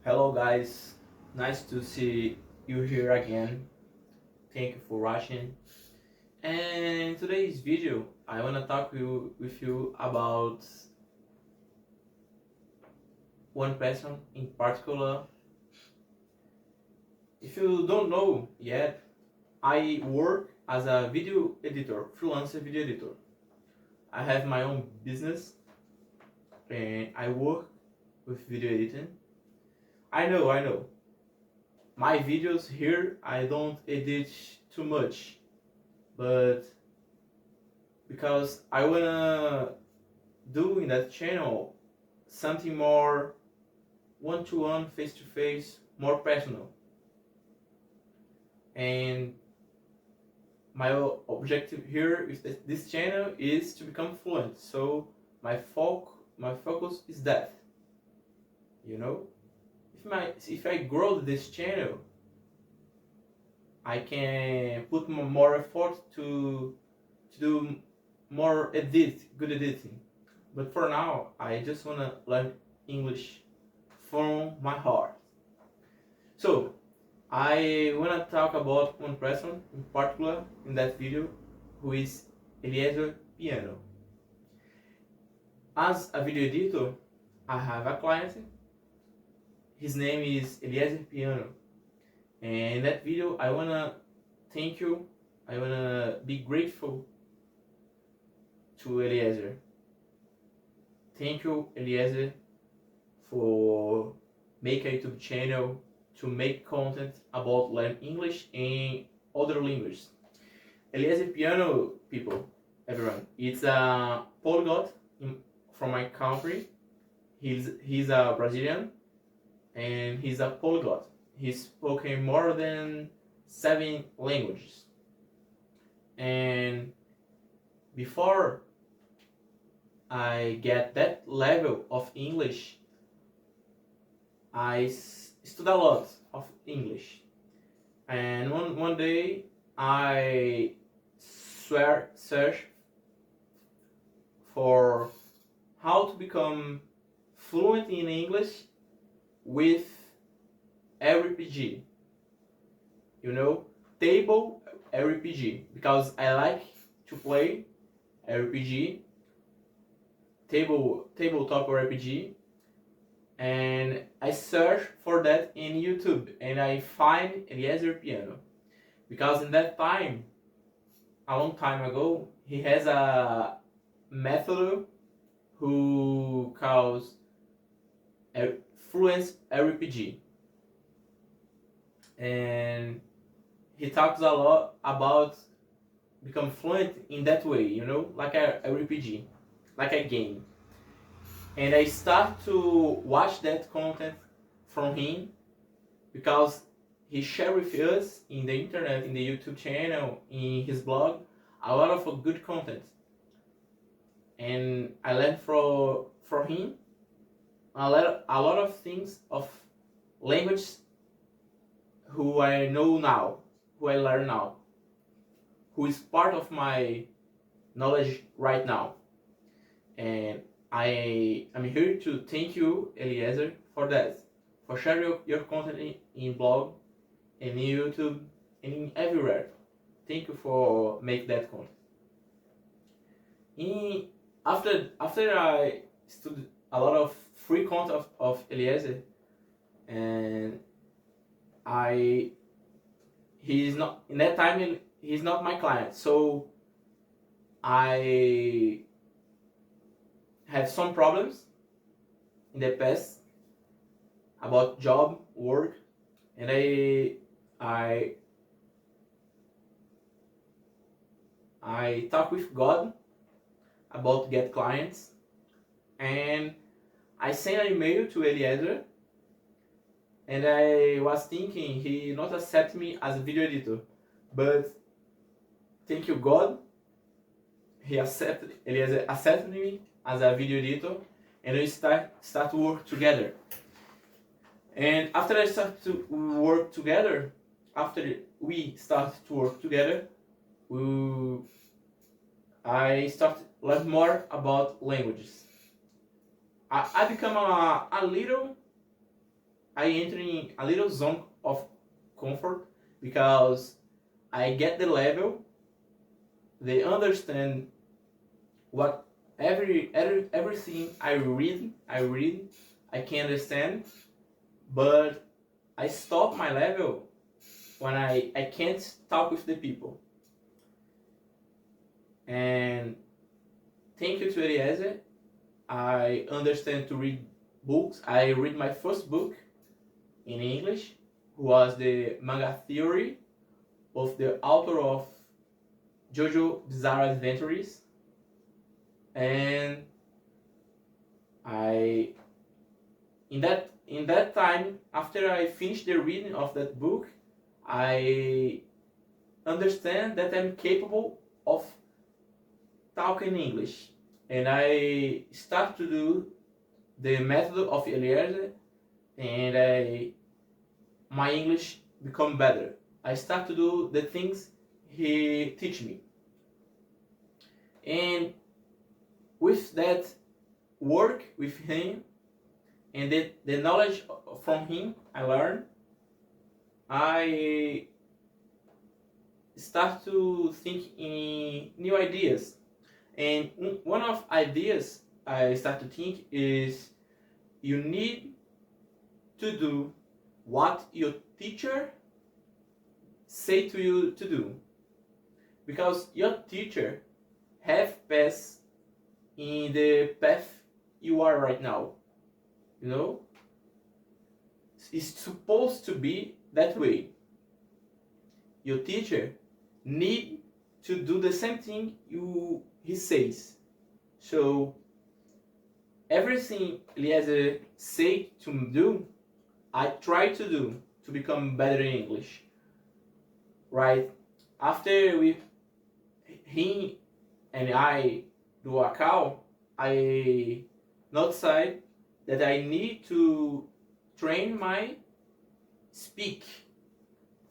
Hello guys, nice to see you here again. Thank you for watching. And in today's video, I want to talk with you about one person in particular. If you don't know yet, I work as a video editor, freelancer video editor. I have my own business and I work with video editing. I know. My videos here, I don't edit too much, but because I wanna do in that channel something more one-to-one, face-to-face, more personal. And my objective here with this channel is to become fluent. So my focus is that. You know, if I grow this channel, I can put more effort to do more good editing. But for now, I just wanna learn English from my heart. So I wanna talk about one person in particular in that video, who is Eliezer Piano. As a video editor, I have a client. His name is Eliezer Piano. And in that video, I wanna thank you. I wanna be grateful to Eliezer. Thank you, Eliezer, for make a YouTube channel to make content about learn English and other languages. Eliezer Piano, people, everyone, it's a polyglot from my country. He's a Brazilian and he's a polyglot. He's spoken more than 7 languages. And before I get that level of English, I studied a lot of English. And one day I searched for how to become fluent in English with RPG. You know, table RPG, because I like to play RPG, tabletop RPG, and I search for that in YouTube and I find Eliezer Piano, because in that time, a long time ago, he has a method who calls Fluence RPG, and he talks a lot about become fluent in that way, you know, like a RPG, like a game. And I start to watch that content from him because he shared with us in the internet, in the YouTube channel, in his blog, a lot of good content. And I learned from him a lot of things of language who I know now, who I learn now, who is part of my knowledge right now. And I am here to thank you, Eliezer, for that, for sharing your content in blog, in YouTube, and in everywhere. Thank you for make that content. After I studied a lot of free content of Eliezer, and he's not in that time, he's not my client, so I had some problems in the past about job, work, and I talk with God about get clients, and I sent an email to Eliezer, and I was thinking he not accept me as a video editor, but thank you God, Eliezer accepted me as a video editor, and we start to work together. And after we start to work together, I start to learn more about languages. I become a little I enter in a little zone of comfort because I get the level, they understand what everything I read, I can understand, but I stop my level when I can't talk with the people. And thank you to Eliezer. I understand to read books. I read my first book in English, who was the manga theory of the author of JoJo Bizarre Adventures. And I in that time, after I finished the reading of that book, I understand that I'm capable of talking English, and I start to do the method of Eliezer, and my English become better. I start to do the things he teach me, and with that work with him and the knowledge from him I learn, I start to think in new ideas. And one of ideas I start to think is you need to do what your teacher say to you to do, because your teacher have passed in the path you are right now. You know, it's supposed to be that way. Your teacher need to do the same thing he says. So everything Eliezer say to do, I try to do to become better in English. Right after he and I do a call, I noticed that I need to train my speak,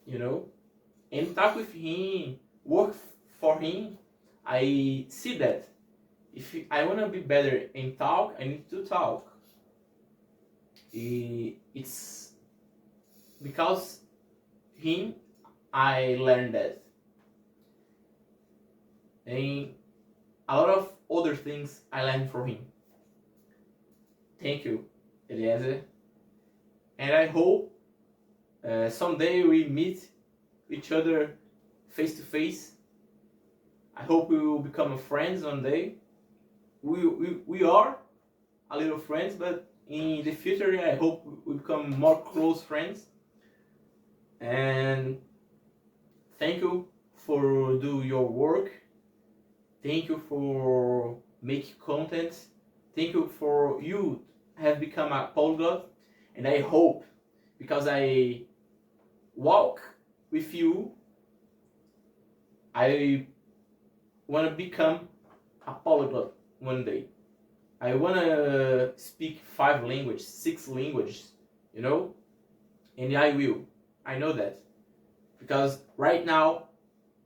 and talk with him, work for him. I see that if I want to be better in talk, I need to talk. It's because him I learned that, and a lot of other things I learned from him. Thank you, Eliezer, and I hope someday we meet each other face to face. I hope we will become friends one day. We are a little friends, but in the future, I hope we become more close friends. And thank you for do your work. Thank you for make content. Thank you for you have become a polyglot, and I hope, because I walk with you, I want to become a polyglot one day. I want to speak 5 languages, 6 languages, and I will. I know that, because right now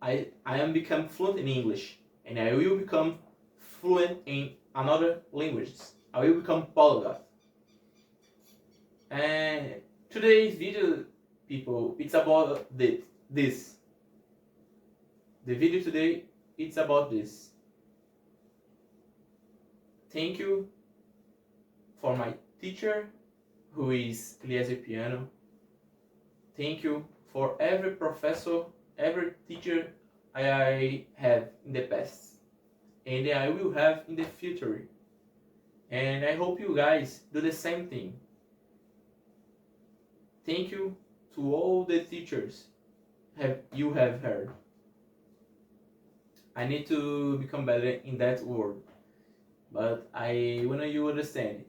I am become fluent in English, and I will become fluent in another languages. I will become polyglot. And today's video, people, it's about this. The video today, it's about this. Thank you for my teacher, who is Eliezer Piano. Thank you for every professor, every teacher I had in the past, and I will have in the future. And I hope you guys do the same thing. Thank you to all the teachers you have heard. I need to become better in that word, but I want you understand.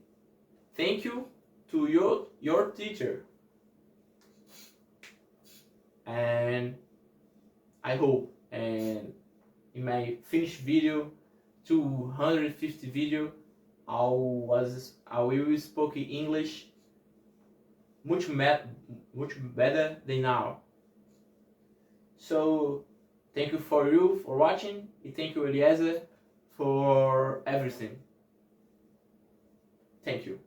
Thank you to your teacher, and I hope, and in my finished video, 250 video, I will speak English much better than now. So thank you for watching, and thank you, Eliezer, for everything. Thank you.